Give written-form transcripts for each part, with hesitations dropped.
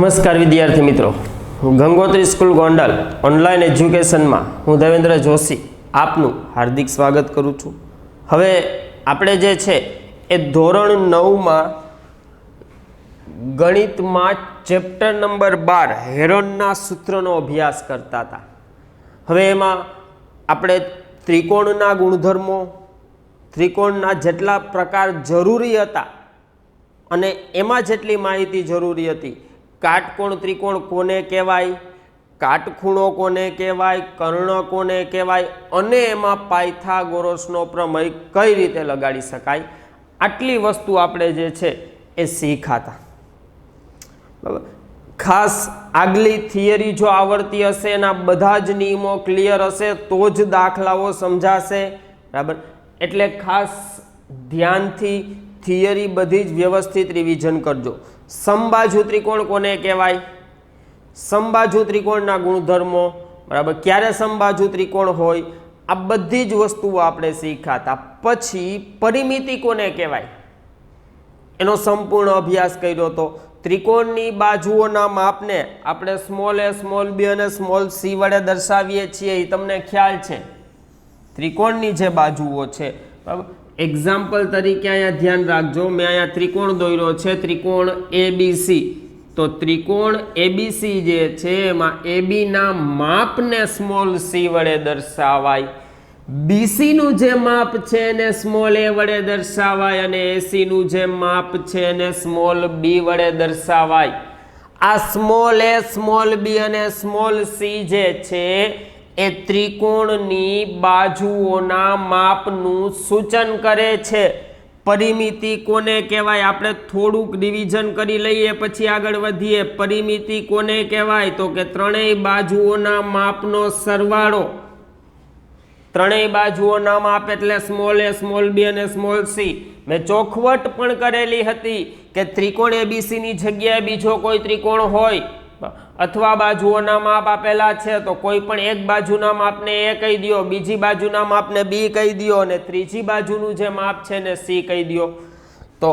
નમસ્કાર વિદ્યાર્થી મિત્રો, ગંગોત્રી સ્કૂલ ગોંડલ ઓનલાઈન એજ્યુકેશનમાં હું દેવેન્દ્ર જોશી આપનું હાર્દિક સ્વાગત કરું છું। હવે આપણે જે છે એ ધોરણ 9માં ગણિતમાં ચેપ્ટર નંબર 12 હેરોનના સૂત્રનો અભ્યાસ કરતા હતા। હવે એમાં આપણે ત્રિકોણના ગુણધર્મો, ત્રિકોણના જેટલા પ્રકાર જરૂરી હતા અને એમાં જેટલી માહિતી જરૂરી હતી, કાટકોણ ત્રિકોણ કોને કહેવાય, કાટખૂણો કોને કહેવાય, કર્ણ કોને કહેવાય અને એમાં પાયથાગોરસનો પ્રમેય કઈ રીતે લગાડી શકાય, આટલી વસ્તુ આપણે જે છે એ શીખાતા। બરાબર, ખાસ આગલી થિયરી જો આવડતી હશે, એના બધા જ નિયમો ક્લિયર હશે તો જ દાખલાઓ સમજાશે। બરાબર, એટલે ખાસ ધ્યાનથી થિયરી બધી જ વ્યવસ્થિત રિવિઝન કરજો। સમબાજુ ત્રિકોણ કોને કહેવાય, સમબાજુ ત્રિકોણના ગુણધર્મો, બરાબર, ક્યારે સમબાજુ ત્રિકોણ હોય, આ બધી જ વસ્તુઓ આપણે શીખાતા। પછી પરિમિતિ કોને કહેવાય એનો સંપૂર્ણ અભ્યાસ કર્યો હતો। ત્રિકોણની બાજુઓના માપને આપણે સ્મોલ a, સ્મોલ b અને સ્મોલ c વડે દર્શાવીએ છીએ, એ તમને ખ્યાલ છે। ત્રિકોણની જે બાજુઓ છે, બરાબર, એક્ઝામ્પલ તરીકે અહીંયા ધ્યાન રાખજો, મેં અહીંયા ત્રિકોણ દોર્યો છે, ત્રિકોણ ABC। તો ત્રિકોણ ABC જે છે એમાં AB ના માપને સ્મોલ c વડે દર્શાવાય, BC નું જે માપ છે એને સ્મોલ a વડે દર્શાવાય અને AC નું જે માપ છે એને સ્મોલ b વડે દર્શાવાય। આ સ્મોલ a, સ્મોલ b અને સ્મોલ c જે છે એ ત્રિકોણની બાજુઓના માપનું સૂચન કરે છે। પરિમિતિ કોને કહેવાય આપણે થોડુંક રિવિઝન કરી લઈએ પછી આગળ વધીએ। પરિમિતિ કોને કહેવાય તો કે ત્રણેય બાજુઓના માપનો સરવાળો। ત્રણેય બાજુઓના માપ એટલે સ્મોલ a, સ્મોલ b અને સ્મોલ c। મેં ચોખવટ પણ કરેલી હતી કે ત્રિકોણ ABC ની જગ્યાએ બીજો કોઈ ત્રિકોણ હોય અથવા બાજુઓના માપ આપેલા છે તો કોઈ પણ એક બાજુના માપને a કહી દો, બીજી બાજુના માપને b કહી દો અને ત્રીજી બાજુનું જે માપ છે ને c કહી દો। તો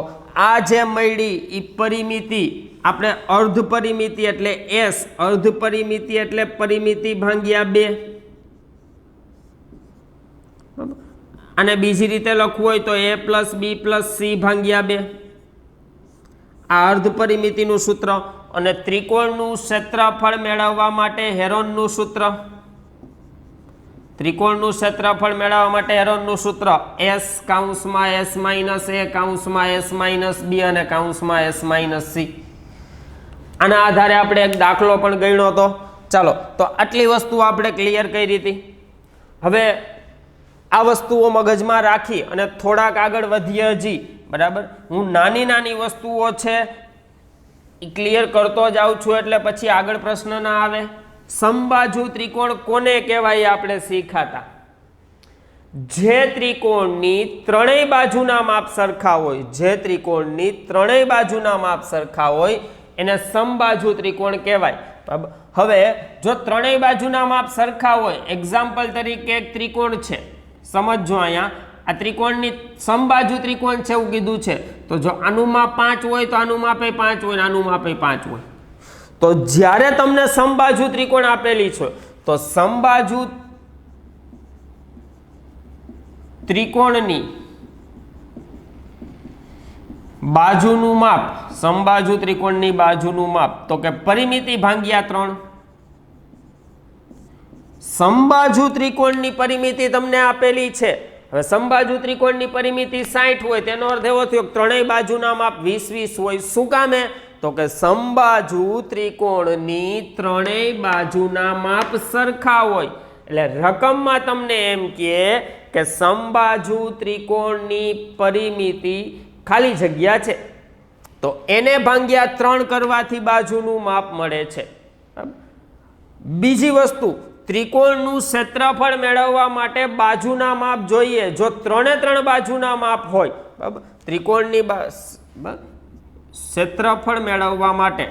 આ જે મળી એ પરિમિતિ આપણે અર્ધ પરિમિતિ એટલે s, અર્ધ પરિમિતિ એટલે પરિમિતિ ભાગ્યા 2, અને બીજી રીતે લખવું હોય તો a plus b plus c ભાગ્યા 2, આ અર્ધ પરિમિતિનું સૂત્ર। અને ત્રિકોણનું ક્ષેત્રફળ મેળવવા માટે હેરોનનું સૂત્ર, ત્રિકોણનું ક્ષેત્રફળ મેળવવા માટે હેરોનનું સૂત્ર s કૌંસમાં s માઇનસ a કૌંસમાં s માઇનસ b અને કૌંસમાં s માઇનસ c। આના આધારે આપણે એક દાખલો પણ ગણ્યો હતો। ચાલો, તો આટલી વસ્તુ આપણે ક્લિયર કરી હતી। હવે આ વસ્તુઓ મગજમાં રાખી અને થોડાક આગળ વધીએ હજી, બરાબર। હું નાની નાની વસ્તુઓ છે ક્લિયર કરતો જાઉં છું એટલે પછી આગળ પ્રશ્ન ના આવે। સમબાજુ ત્રિકોણ કોને કહેવાય આપણે શીખાતા। જે ત્રિકોણની ત્રણેય બાજુના માપ સરખા હોય, જે ત્રિકોણની ત્રણેય બાજુના માપ સરખા હોય એને સમબાજુ ત્રિકોણ કહેવાય। હવે જો ત્રણેય બાજુના માપ સરખા હોય, એક્ઝામ્પલ તરીકે એક ત્રિકોણ છે, સમજો અહીંયા આ ત્રિકોણની સમબાજુ ત્રિકોણ છે એવું કીધું છે, તો જો આનું માપ 5 હોય તો આનું માપ 5 હોય, આનું માપ 5 હોય। તો જ્યારે તમને સમબાજુ ત્રિકોણ આપેલી છે તો સમબાજુ ત્રિકોણની બાજુનું માપ, સમબાજુ ત્રિકોણની બાજુનું માપ તો કે પરિમિતિ ભાગ્યા 3। સમબાજુ ત્રિકોણની પરિમિતિ તમને આપેલી છે। હવે સમબાજુ ત્રિકોણની પરિમિતિ 60 હોય, તેનો અર્થ એવો થયો કે ત્રણેય બાજુના માપ 20-20 હોય। શું કામે તો કે સમબાજુ ત્રિકોણની ત્રણેય બાજુના માપ સરખા હોય। એટલે રકમમાં તમને એમ કે સમબાજુ ત્રિકોણની પરિમિતિ ખાલી જગ્યા છે તો એને ભાગ્યા 3 કરવાથી બાજુનું માપ મળે છે। બીજી વસ્તુ, ત્રિકોણનું ક્ષેત્રફળ મેળવવા માટે બાજુના માપ જોઈએ। જો ત્રણે ત્રણ બાજુના માપ હોય, બરાબર, ત્રિકોણની ક્ષેત્રફળ મેળવવા માટે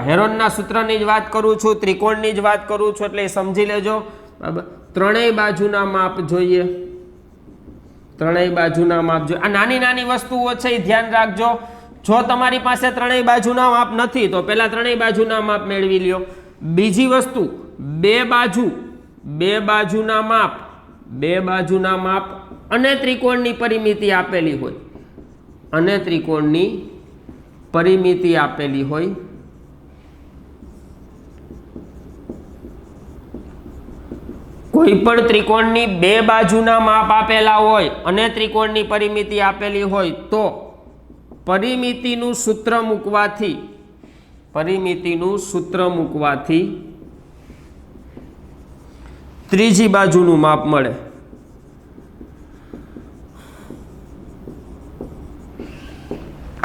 હેરોનના સૂત્રની જ વાત કરું છું, ત્રિકોણની જ વાત કરું છું એટલે સમજી લેજો, બરાબર। ત્રણેય બાજુના માપ જોઈએ ત્રણેય બાજુના માપ જોઈએ. આ નાની નાની વસ્તુઓ છે એ ધ્યાન રાખજો. જો તમારી પાસે ત્રણેય બાજુના માપ નથી તો પહેલા ત્રણેય બાજુના માપ મેળવી લ્યો. બીજી વસ્તુ બે બાજુના માપ અને ત્રિકોણની પરિમિતિ આપેલી હોય કોઈ પણ ત્રિકોણની બે બાજુના માપ આપેલા હોય અને ત્રિકોણની પરિમિતિ આપેલી હોય તો પરિમિતિનું સૂત્ર મૂકવાથી ત્રીજી બાજુનું માપ મળે.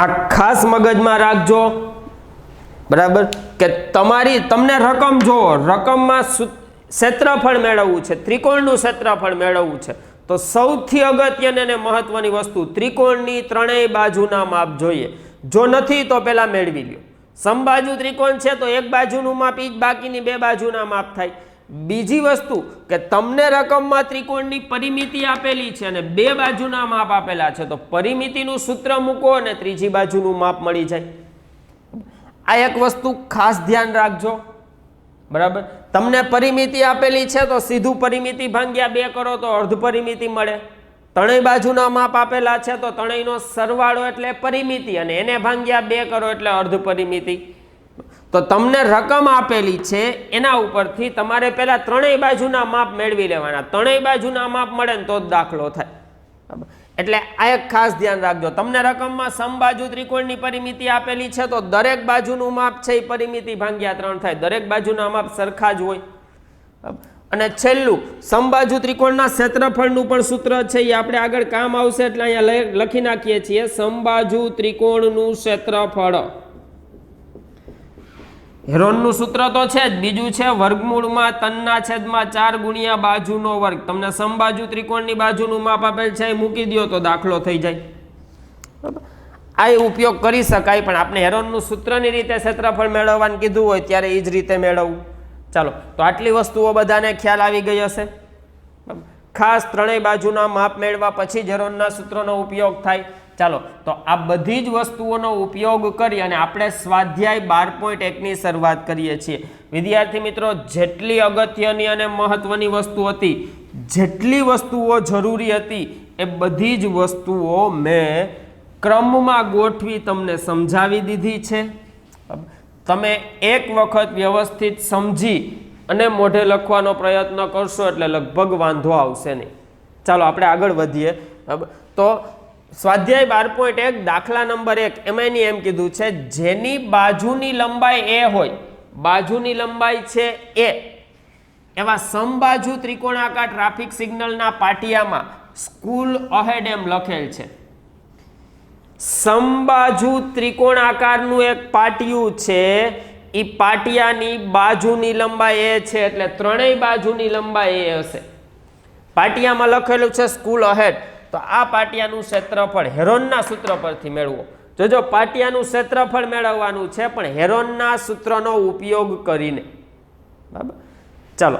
આ ખાસ મગજમાં રાખજો, બરાબર, કે તમને રકમ જોવો, રકમમાં ક્ષેત્રફળ મેળવવું છે, ત્રિકોણનું ક્ષેત્રફળ મેળવવું છે તો સૌથી અગત્યની અને મહત્વની વસ્તુ ત્રિકોણની ત્રણેય બાજુના માપ જોઈએ. જો નથી તો પહેલા મેળવી લ્યો. સમબાજુ ત્રિકોણ છે તો એક બાજુનું માપ ઈ જ બાકીની બે બાજુના માપ થાય. બીજી વસ્તુ કે તમને રકમમાં ત્રિકોણની પરિમિતિ આપેલી છે અને બે બાજુના માપ આપેલા છે તો પરિમિતિનું સૂત્ર મૂકો અને ત્રીજી બાજુનું માપ મળી જાય. આ એક વસ્તુ ખાસ ધ્યાન રાખજો, બરાબર. તમને પરિમિતિ આપેલી છે તો સીધું પરિમિતિ ભાગ્યા 2 કરો તો અર્ધ પરિમિતિ મળે. ત્રણેય બાજુના માપ આપેલા છે તો ત્રણેયનો સરવાળો એટલે પરિમિતિ અને એને ભાગ્યા 2 કરો એટલે અર્ધ પરિમિતિ. તો તમને રકમ આપેલી છે એના ઉપરથી તમારે પહેલા ત્રણેય બાજુના માપ મેળવી લેવાના. ત્રણેય બાજુના માપ મળે ને તો જ દાખલો થાય. એટલે આ એક ખાસ ધ્યાન રાખજો. તમને રકમમાં સમબાજુ ત્રિકોણની પરિમિતિ આપેલી છે તો દરેક બાજુનું માપ છે એ પરિમિતિ ભાગ્યા 3 થાય. દરેક બાજુના માપ સરખા જ હોય. અને છેલ્લું સમબાજુ ત્રિકોણના ક્ષેત્રફળનું પણ સૂત્ર છે, એ આપણે આગળ કામ આવશે એટલે અહીંયા લખી નાખીએ છીએ. સમબાજુ ત્રિકોણનું ક્ષેત્રફળ, હેરોનનું સૂત્ર તો છે જ, બીજું છે વર્ગમૂળમાં 3/4 ગુણ્યા બાજુનો વર્ગ. તમને સમબાજુ ત્રિકોણની બાજુનું માપ આપેલ છે એ મૂકી દો તો દાખલો થઈ જાય. આ ઉપયોગ કરી શકાય, પણ આપણે હેરોનનું સૂત્રની રીતે ક્ષેત્રફળ મેળવવાનું કીધું હોય ત્યારે એ જ રીતે મેળવવું. ચાલો, તો આટલી વસ્તુઓ બધાને ખ્યાલ આવી ગઈ હશે. ખાસ ત્રણેય બાજુના માપ મેળવવા પછી જ હેરોનના સૂત્રનો ઉપયોગ થાય. ચાલો, તો આ બધી જ વસ્તુઓનો ઉપયોગ કરી અને આપણે સ્વાધ્યાય 12.1ની શરૂઆત કરીએ છીએ. વિદ્યાર્થી મિત્રો, જેટલી અગત્યની અને મહત્વની વસ્તુ હતી, જેટલી વસ્તુઓ જરૂરી હતી એ બધી જ વસ્તુઓ મેં ક્રમમાં ગોઠવી તમને સમજાવી દીધી છે. તમે એક વખત વ્યવસ્થિત સમજી અને મોઢે લખવાનો પ્રયત્ન કરશો એટલે લગભગ વાંધો આવશે નહીં. ચાલો આપણે આગળ વધીએ. તો સ્વાધ્યાય 12.1 દાખલા નંબર 1 એમાં એમ કીધું છે, જેની બાજુની લંબાઈ a હોય, બાજુની લંબાઈ છે a, એવા સમબાજુ ત્રિકોણાકાર ટ્રાફિક સિગ્નલના પાટિયામાં સ્કૂલ અહેડ એમ લખેલ છે. સમબાજુ ત્રિકોણાકારનું એક પાટિયું છે, એ પાટિયાની બાજુની લંબાઈ a છે એટલે ત્રણેય બાજુની લંબાઈ a હશે. પાટિયામાં લખેલું છે સ્કૂલ અહેડ, તો આ પાટિયાનું ક્ષેત્રફળ હેરોનના સૂત્ર પરથી મેળવો. જોજો, પાટિયાનું ક્ષેત્રફળ મેળવવાનું છે પણ હેરોનના સૂત્રનો ઉપયોગ કરીને. બરાબર, ચાલો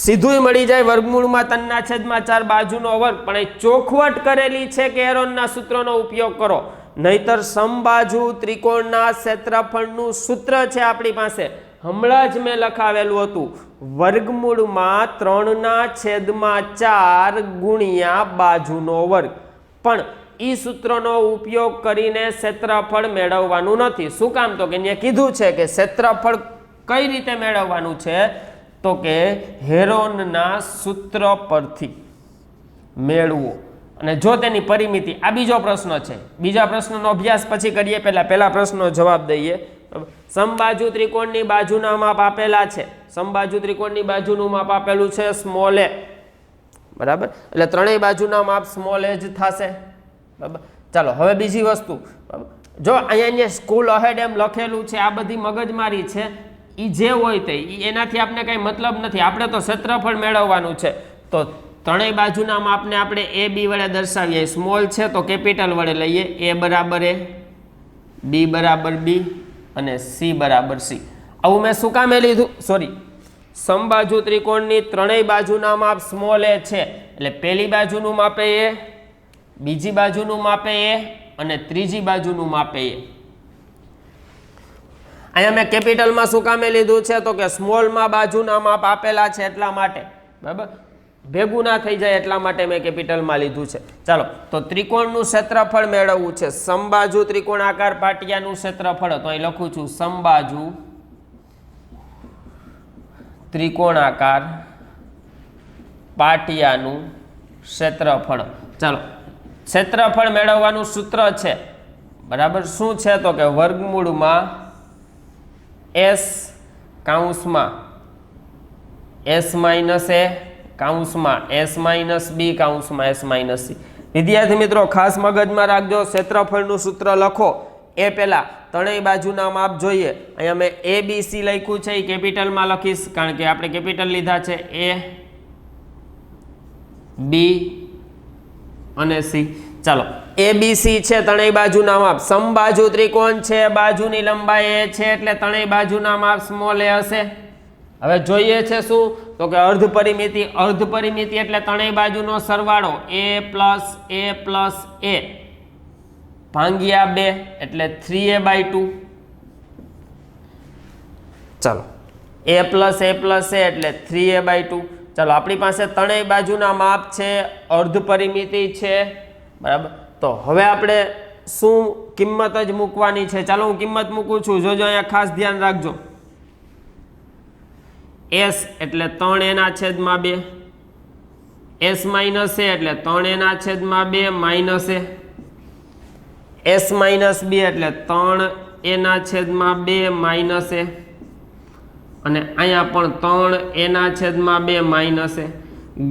સીધું મળી જાય વર્ગમૂળમાં 3/4 બાજુનો વર્ગ, પણ એ ચોખવટ કરેલી છે કે હેરોનના સૂત્રનો ઉપયોગ કરો, નહીતર સમબાજુ ત્રિકોણના ક્ષેત્રફળનું સૂત્ર છે આપણી પાસે, હમણાં જ મેં લખાવેલું હતું, વર્ગમૂળમાં 3/4 ગુણ્યા બાજુનો વર્ગ. પણ એ સૂત્રનો ઉપયોગ કરીને ક્ષેત્રફળ મેળવવાનું નથી. શું કામ? તો કે અહીંયા કીધું છે કે ક્ષેત્રફળ કઈ રીતે મેળવવાનું છે, તો કે હેરોનના સૂત્ર પરથી મેળવો. અને જો તેની પરિમિતિ, આ બીજો પ્રશ્ન છે, બીજા પ્રશ્નનો અભ્યાસ પછી કરીએ, પહેલા પ્રશ્નનો જવાબ દઈએ. સમબાજુ ત્રિકોણની બાજુના માપ આપેલા છે, સમબાજુ ત્રિકોણની બાજુનું માપ આપેલું છે સ્મોલ a, બરાબર, એટલે ત્રણેય બાજુના માપ સ્મોલ a જ થશે. બરાબર, ચાલો હવે બીજી વસ્તુ, જો અહીંયા સ્કૂલ અહેડ એમ લખેલું છે, આ બધી મગજમારી છે, એ જે હોય તે એનાથી આપણે કંઈ મતલબ નથી. આપણે તો ક્ષેત્રફળ મેળવવાનું છે. તો ત્રણેય બાજુના માપને આપણે a b વડે દર્શાવીએ. સ્મોલ છે તો કેપિટલ વડે લઈએ, a બરાબર a, b બરાબર b અને c બરાબર c. આવું મેં શું કામે લીધું? સોરી, સમબાજુ ત્રિકોણની ત્રણેય બાજુના માપ સ્મોલ a છે એટલે પહેલી બાજુનું માપ a, બીજી બાજુનું માપે એ અને ત્રીજી બાજુનું માપે એ. અહીંયા મેં કેપિટલમાં શું કામે લીધું છે તો કે સ્મોલમાં બાજુના માપ આપેલા છે એટલા માટે, બરાબર, ભેગું ના થઈ જાય એટલા માટે મેં કેપિટલમાં લીધું છે. ચાલો, તો ત્રિકોણનું ક્ષેત્રફળ મેળવવું છે. સમબાજુ ત્રિકોણાકાર પાટિયાનું ક્ષેત્રફળ, તો અહીં લખું છું સમબાજુ ત્રિકોણાકાર પાટિયાનું ક્ષેત્રફળ. ચાલો, ક્ષેત્રફળ મેળવવાનું સૂત્ર છે, બરાબર, શું છે તો કે વર્ગમૂળમાં s કૌંસમાં s માઇનસ a કૌંસમાં s માઇનસ b કૌંસમાં s માઇનસ c. વિદ્યાર્થી મિત્રો ખાસ મગજમાં રાખજો, ક્ષેત્રફળનું સૂત્ર લખો એ પહેલા ત્રણેય બાજુના માપ જોઈએ. અહીંયા મેં a b c લખ્યું છે, એ કેપિટલમાં લખીશ કારણ કે આપણે કેપિટલ લીધા છે, a b અને c. ચાલો, a b c છે ત્રણેય બાજુના માપ. સમબાજુ ત્રિકોણ છે, બાજુની લંબાઈ a છે એટલે ત્રણેય બાજુના માપ સ્મોલ a હશે. હવે જોઈએ છે શું તો કે અર્ધ પરિમિતિ. અર્ધ પરિમિતિ એટલે ત્રણેય બાજુનો સરવાળો a પ્લસ a ભાંગ્યા 2 એટલે 3a/2. ચાલો, a પ્લસ a એટલે 3a/2. ચાલો, આપણી પાસે ત્રણેય બાજુના માપ છે, અર્ધ પરિમિતિ છે, બરાબર. તો હવે આપણે શું કિંમત જ મૂકવાની છે. ચાલો હું કિંમત મૂકું છું, જોજો અહીંયા ખાસ ધ્યાન રાખજો. s એટલે 3a/2, s માઇનસ a એટલે 3a/2 minus a, s minus b એટલે 3a/2 માઇનસ a, અને અહીંયા પણ 3a/2 માઇનસ a.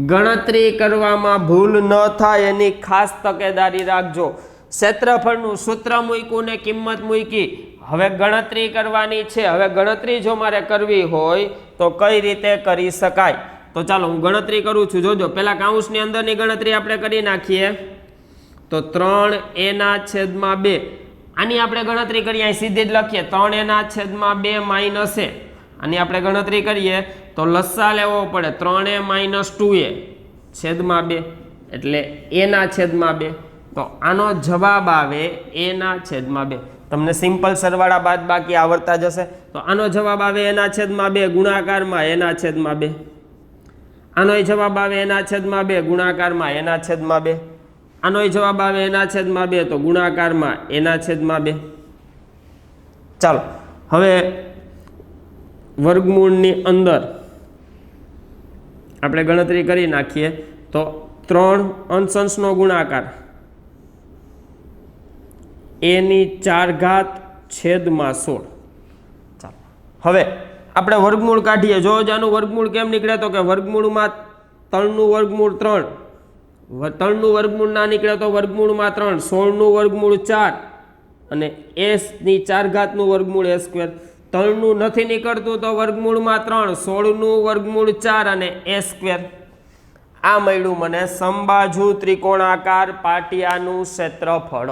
ગણતરી કરવામાં ભૂલ ન થાય એની ખાસ તકેદારી રાખજો. ક્ષેત્રફળનું સૂત્ર મૂક્યું ને કિંમત મૂકી, હવે ગણતરી કરવાની છે. હવે ગણતરી જો મારે કરવી હોય તો કઈ રીતે કરી શકાય, તો ચાલો હું ગણતરી કરું છું. જોજો, પહેલા કૌંસની અંદરની ગણતરી આપણે કરી નાખીએ. તો 3a/2, આની આપણે ગણતરી કરીએ, અહીં સીધી જ લખીએ 3a/2 માઇનસ a. આની આપણે ગણતરી કરીએ તો લસા લેવો પડે, 3a - 2a/2 એટલે a/2. તો આનો જવાબ આવે a/2. તમને સિમ્પલ સરવાળા બાદ બાકી આવડતા જશે. તો આનો જવાબ આવે a/2 ગુણાકારમાં a/2. આનો જવાબ આવે a/2 ગુણાકારમાં a/2. આનો જવાબ આવે a/2 તો ગુણાકારમાં a/2. ચાલો, હવે વર્ગમૂળની અંદર આપણે ગણતરી કરી નાખીએ. તો 3 અંશ-અંશનો ગુણાકાર a⁴ છેદમાં 16. ચાલો, હવે આપણે વર્ગમૂળ કાઢીએ. જો આનું વર્ગમૂળ કેમ નીકળે તો કે વર્ગમૂળમાં 3નું વર્ગમૂળ 3, 3નું વર્ગમૂળ ના નીકળે તો વર્ગમૂળમાં 3, 16નું વર્ગમૂળ 4 અને s⁴ નું વર્ગમૂળ a². 3નું નથી નીકળતું તો વર્ગમૂળમાં 3, 16નું વર્ગમૂળ 4 અને a². આ મળ્યું મને સમબાજુ ત્રિકોણાકાર પાટિયાનું ક્ષેત્રફળ.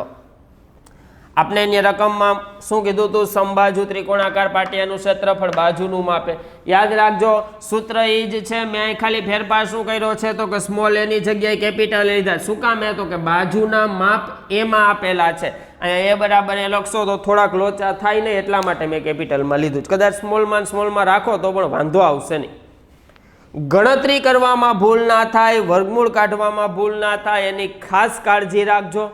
આપણે એની રકમમાં શું કીધું હતું? સમબાજુ ત્રિકોણાકાર પાટિયાનું ક્ષેત્રફળ બાજુનું માપે. યાદ રાખજો, સૂત્ર એ જ છે. મેં અહીં ખાલી ફેરફાર શું કર્યો છે તો કે સ્મોલ એની જગ્યાએ કેપિટલ લીધા. શું કામ? તો કે બાજુના માપ એમાં આપેલા છે. અહીંયા એ બરાબર એ લખશો તો થોડાક લોચા થાય નહીં, એટલા માટે મેં કેપિટલમાં લીધું. કદાચ સ્મોલમાં રાખો તો પણ વાંધો આવશે નહીં. ગણતરી કરવામાં ભૂલ ના થાય, વર્ગમૂળ કાઢવામાં ભૂલ ના થાય, એની ખાસ કાળજી રાખજો.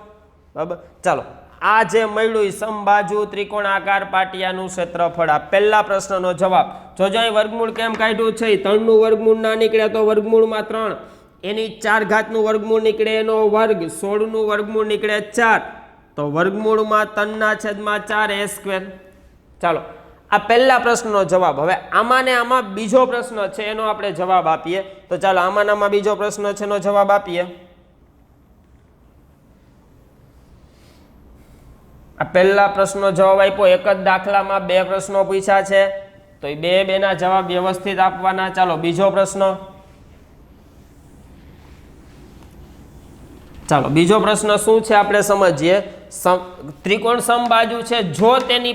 બરાબર, ચાલો. આ જે મળ્યું એ સમબાજુ ત્રિકોણાકાર પાટિયાનું ક્ષેત્રફળ. આ પહેલા પ્રશ્નનો જવાબ. જોજો અહીં વર્ગમૂળ કેમ કાઢ્યું છે. 3નું વર્ગમૂળ ના નીકળે તો વર્ગમૂળમાં 3, એની 4 નું વર્ગમૂળ નીકળે એનો વર્ગ, 16નું વર્ગમૂળ નીકળે 4 તો વર્ગમૂળમાં 3/4 a². ચાલો, આ પહેલા પ્રશ્નનો જવાબ. હવે આમાં ને આમાં બીજો પ્રશ્ન છે એનો આપણે જવાબ આપીએ. તો ચાલો આમાં બીજો પ્રશ્ન છે એનો જવાબ આપીએ. આ પહેલા પ્રશ્નનો જવાબ આપ્યો. એક જ દાખલામાં 2 પ્રશ્નો પૂછ્યા છે તો એ બેના જવાબ વ્યવસ્થિત આપવાના. ચાલો બીજો પ્રશ્ન. ચાલો બીજો પ્રશ્ન શું છે આપણે સમજીએ. ત્રિકોણ સમબાજુ છે, જો તેની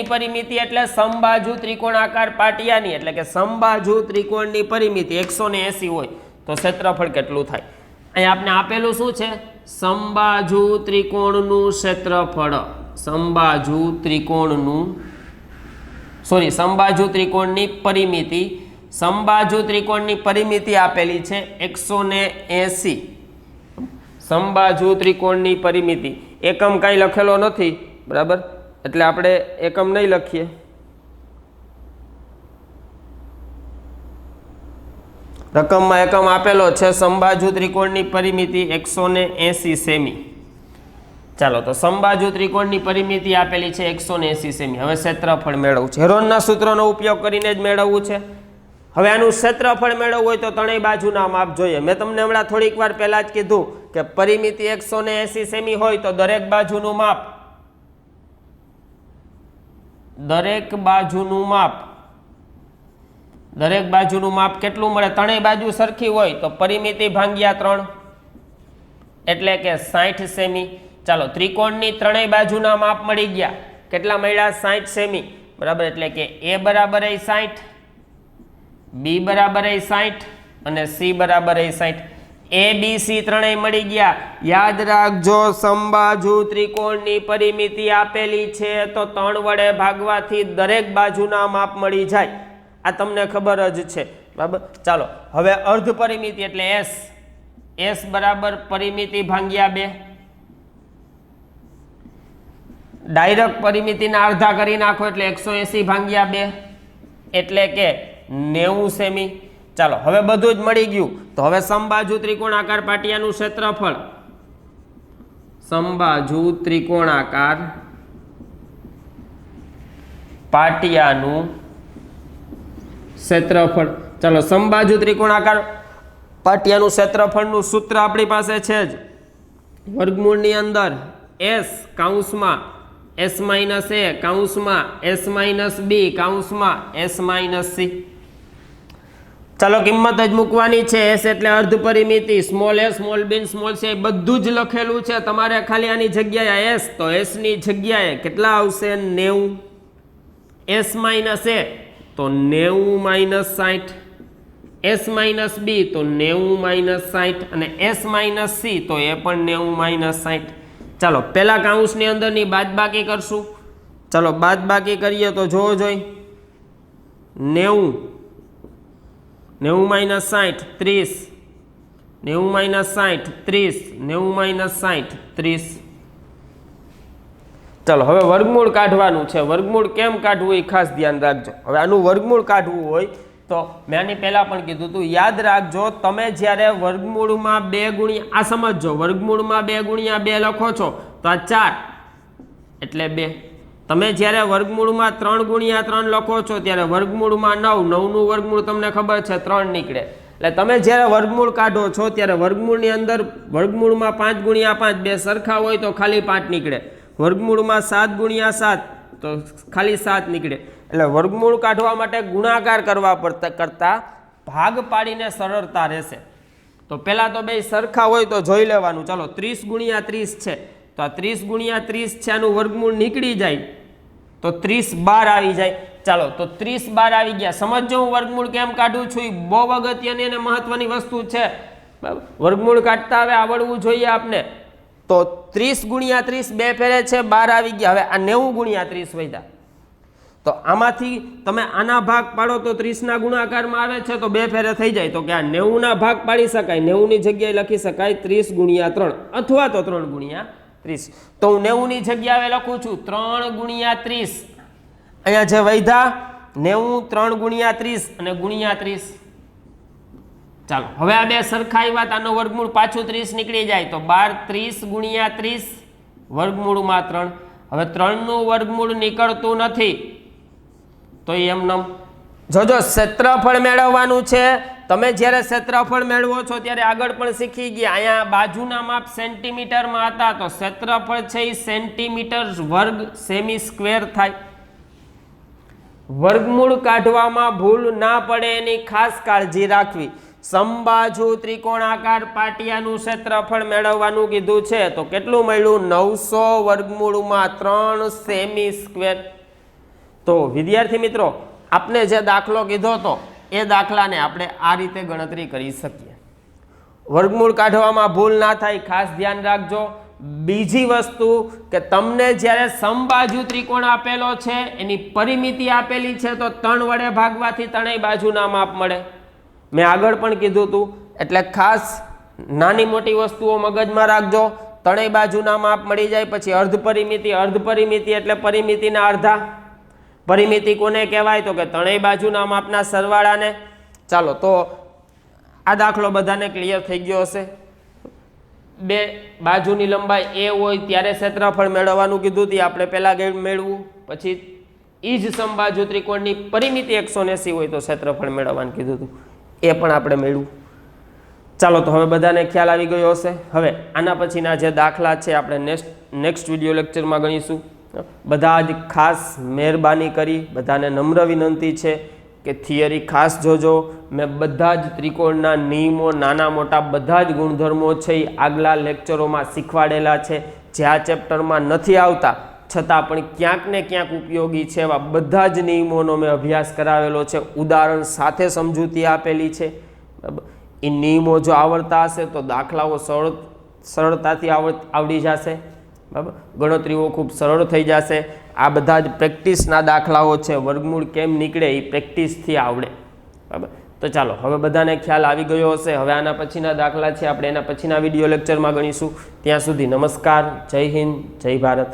પરિમિતિ એટલે સમબાજુ ત્રિકોણાકાર પાટિયાની એટલે કે સમબાજુ ત્રિકોણની પરિમિતિ 180 હોય તો ક્ષેત્રફળ કેટલું થાય? અહીં આપણે આપેલું શું છે? સમબાજુ ત્રિકોણનું ક્ષેત્રફળ. સમબાજુ ત્રિકોણની પરિમિતિ. સમબાજુ ત્રિકોણની પરિમિતિ આપેલી છે 180. સમબાજુ ત્રિકોણની પરિમિતિ. એકમ કાંઈ લખેલો નથી, બરાબર, એટલે આપણે એકમ નહીં લખીએ. રકમમાં એકમ આપેલો છે. સમબાજુ ત્રિકોણની પરિમિતિ 180 સેમી. ચાલો, તો સમબાજુ ત્રિકોણની પરિમિતિ આપેલી છે 180 સેમી. હવે ક્ષેત્રફળ મેળવવું છે. હેરોનના સૂત્રનો ઉપયોગ કરીને જ મેળવવું છે. હવે આનું ક્ષેત્રફળ મેળવવું હોય તો ત્રણેય બાજુના માપ જોઈએ. મેં તમને હમણાં થોડીક વાર પહેલા જ કીધું કે પરિમિતિ 180 સેમી હોય તો દરેક બાજુનું માપ કેટલું મળે? ત્રણેય બાજુ સરખી હોય તો પરિમિતિ ભાગ્યા 3 એટલે કે 60 સેમી. ચાલો, ત્રિકોણની ત્રણેય બાજુના માપ મળી ગયા. કેટલા મળ્યા? 60 સેમી, બરાબર. એટલે કે એ બરાબર 60, બી બરાબર 60 અને સી બરાબર 60. એ બી સી ત્રણેય મળી ગયા. યાદ રાખજો, સમબાજુ ત્રિકોણની પરિમિતિ આપેલી છે તો 3 વડે ભાગવાથી દરેક બાજુના માપ મળી જાય. આ તમને ખબર જ છે, બરાબર. ચાલો, હવે અર્ધ પરિમિતિ એટલે એસ બરાબર પરિમિતિ ભાગ્યા 2. ડાયરેક્ટ પરિમિતિના અડધા કરી નાખો એટલે 180 ભાગ્યા 2 એટલે કે 90 સેમી. ચાલો, હવે બધું જ મળી ગયું. તો હવે સમબાજુ ત્રિકોણાકાર પાટિયાનું ક્ષેત્રફળ. સમબાજુ ત્રિકોણાકાર પાટિયાનું ક્ષેત્રફળ. ચાલો, સમબાજુ ત્રિકોણાકાર પાટિયાનું ક્ષેત્રફળનું સૂત્ર આપણી પાસે છે જ. વર્ગમૂળની અંદર s કૌંસમાં s માઇનસ a કૌંસમાં s માઇનસ b કૌંસમાં s માઇનસ c. ચાલો, કિંમત જ મૂકવાની છે. s એટલે અર્ધ પરિમિતિ, small a small b small c બધું જ લખેલું છે. તમારે ખાલી આની જગ્યાએ s, તો s ની જગ્યાએ કેટલા આવશે? 90. s માઇનસ a તો 90 માઇનસ 60, s માઇનસ b તો 90 માઇનસ 60 અને s માઇનસ c તો એ પણ 90 માઇનસ 60. ચાલો, પહેલા કૌંસની અંદરની બાદબાકી કરશું. ચાલો, બાદબાકી કરીએ તો જોવો જોઈ. 90 માઇનસ 60 30, 90 માઇનસ 60 30, 90 માઇનસ 60 30. ચાલો, હવે વર્ગમૂળ કાઢવાનું છે. વર્ગમૂળ કેમ કાઢવું એ ખાસ ધ્યાન રાખજો. હવે આનું વર્ગમૂળ કાઢવું હોય તો મેં આની પહેલા પણ કીધું હતું, યાદ રાખજો, તમે જ્યારે વર્ગમૂળમાં 2 ગુણ્યા, આ સમજજો, વર્ગમૂળમાં 2 ગુણ્યા 2 લખો છો તો આ 4 એટલે 2. તમે જ્યારે વર્ગમૂળમાં 3 ગુણ્યા 3 લખો છો ત્યારે વર્ગમૂળમાં 9, 9નું વર્ગમૂળ તમને ખબર છે 3 નીકળે. એટલે તમે જ્યારે વર્ગમૂળ કાઢો છો ત્યારે વર્ગમૂળની અંદર વર્ગમૂળમાં 5 ગુણ્યા 5 બે સરખા હોય તો ખાલી 5 નીકળે. વર્ગમૂળમાં 7 ગુણ્યા 7 તો ખાલી 7 નીકળે. એટલે વર્ગમૂળ કાઢવા માટે ગુણાકાર કરવા કરતા ભાગ પાડીને સરળતા રહેશે. તો પહેલાં તો બે સરખા હોય તો જોઈ લેવાનું. ચાલો, 30 ગુણ્યા 30 છે તો આ 30 ગુણ્યા 30 છે, આનું વર્ગમૂળ નીકળી જાય તો 30 12 આવી જાય. ચાલો, તો 30 12 આવી ગયા. સમજો હું વર્ગમૂળ કેમ કાઢું છું, એ બહુ અગત્યની અને મહત્વની વસ્તુ છે. વર્ગમૂળ કાઢતા હવે આવડવું જોઈએ આપને. તો 30 ગુણ્યા 30 બે ફેરે છે 12 આવી ગયા. હવે આ 90 ગુણ્યા 30 વધ્યા. તો આમાંથી તમે આના ભાગ પાડો તો 30ના ગુણાકારમાં આવે છે તો બે ફેરે થઈ જાય. તો કે આ 90ના ભાગ પાડી શકાય, 90ની જગ્યાએ લખી શકાય 30 ગુણ્યા 3 અથવા તો 3 ગુણ્યા 30. તો હું 90ની જગ્યાએ લખું છું 3 ગુણ્યા 30. અહીંયા જે વધ્યા 90 3 ગુણ્યા 30 અને ગુણ્યા 30. ચાલો, હવે આ બે સરખા આવ્યા, આનો વર્ગમૂળ પાછું 30 નીકળી જાય તો 12 30 ગુણ્યા 30 વર્ગમૂળમાં 3. હવે 3નું વર્ગમૂળ નીકળતું નથી તો એમનેમ જોજો. ક્ષેત્રફળ મેળવવાનું છે. તમે જ્યારે ક્ષેત્રફળ મેળવો છો ત્યારે આગળ પણ શીખી ગયા. અહીંયા બાજુના માપ સેન્ટીમીટરમાં હતા તો ક્ષેત્રફળ છે એ સેન્ટીમીટર વર્ગ સેમી સ્ક્વેર થાય. વર્ગમૂળ કાઢવામાં ભૂલ ના પડે એની ખાસ કાળજી રાખવી. સમબાજુ ત્રિકોણાકાર પાટિયાનું ક્ષેત્રફળ મેળવવાનું કીધું છે તો કેટલું મળ્યું? 900 વર્ગમૂળમાં 3 સેમી સ્ક્વેર. તો વિદ્યાર્થી મિત્રો, આપને જે દાખલો કીધો હતો એ દાખલાને આપણે આ રીતે ગણતરી કરી શકીએ. વર્ગમૂળ કાઢવામાં ભૂલ ના થાય, ખાસ ધ્યાન રાખજો. બીજી વસ્તુ કે તમને જ્યારે સમબાજુ ત્રિકોણ આપેલો છે એની પરિમિતિ આપેલી છે તો 3 વડે ભાગવાથી ત્રણેય બાજુના માપ મળે. મેં આગળ પણ કીધું હતું. એટલે ખાસ નાની મોટી વસ્તુઓ મગજમાં રાખજો. ત્રણેય બાજુના માપ મળી જાય. પછી અર્ધ પરિમિતિ એટલે પરિમિતિના અડધા. પરિમિતિ કોને કહેવાય? તો કે ત્રણેય બાજુના માપના સરવાળાને. ચાલો, તો આ દાખલો બધાને ક્લિયર થઈ ગયો હશે. બે બાજુની લંબાઈ a હોય ત્યારે ક્ષેત્રફળ મેળવવાનું કીધું હતું, આપણે પહેલા મેળવું. પછી ઈ જ સમબાજુ ત્રિકોણની પરિમિતિ 180 હોય તો ક્ષેત્રફળ મેળવવાનું કીધું હતું, એ પણ આપણે મેળવું. ચાલો, તો હવે બધાને ખ્યાલ આવી ગયો હશે. હવે આના પછીના જે દાખલા છે આપણે નેક્સ્ટ વિડીયો લેક્ચરમાં ગણીશું. બધા જ ખાસ મહેરબાની કરી બધાને નમ્ર વિનંતી છે કે થિયરી ખાસ જોજો. મેં બધા જ ત્રિકોણના નિયમો, નાના મોટા બધા જ ગુણધર્મો છે એ આગલા લેક્ચરોમાં શીખવાડેલા છે. જે આ ચેપ્ટરમાં નથી આવતા છતાં પણ ક્યાંક ને ક્યાંક ઉપયોગી છે એવા બધા જ નિયમોનો મેં અભ્યાસ કરાવેલો છે. ઉદાહરણ સાથે સમજૂતી આપેલી છે. એ નિયમો જો આવડતા હશે તો દાખલાઓ સરળતાથી આવડી જશે. બરાબર, ગણતરીઓ ખૂબ સરળ થઈ જશે. આ બધા જ પ્રેક્ટિસના દાખલાઓ છે. વર્ગમૂળ કેમ નીકળે એ પ્રેક્ટિસથી આવડે. બરાબર, તો ચાલો, હવે બધાને ખ્યાલ આવી ગયો હશે. હવે આના પછીના દાખલા છે આપણે એના પછીના વિડીયો લેક્ચરમાં ગણીશું. ત્યાં સુધી નમસ્કાર, જય હિન્દ, જય ભારત.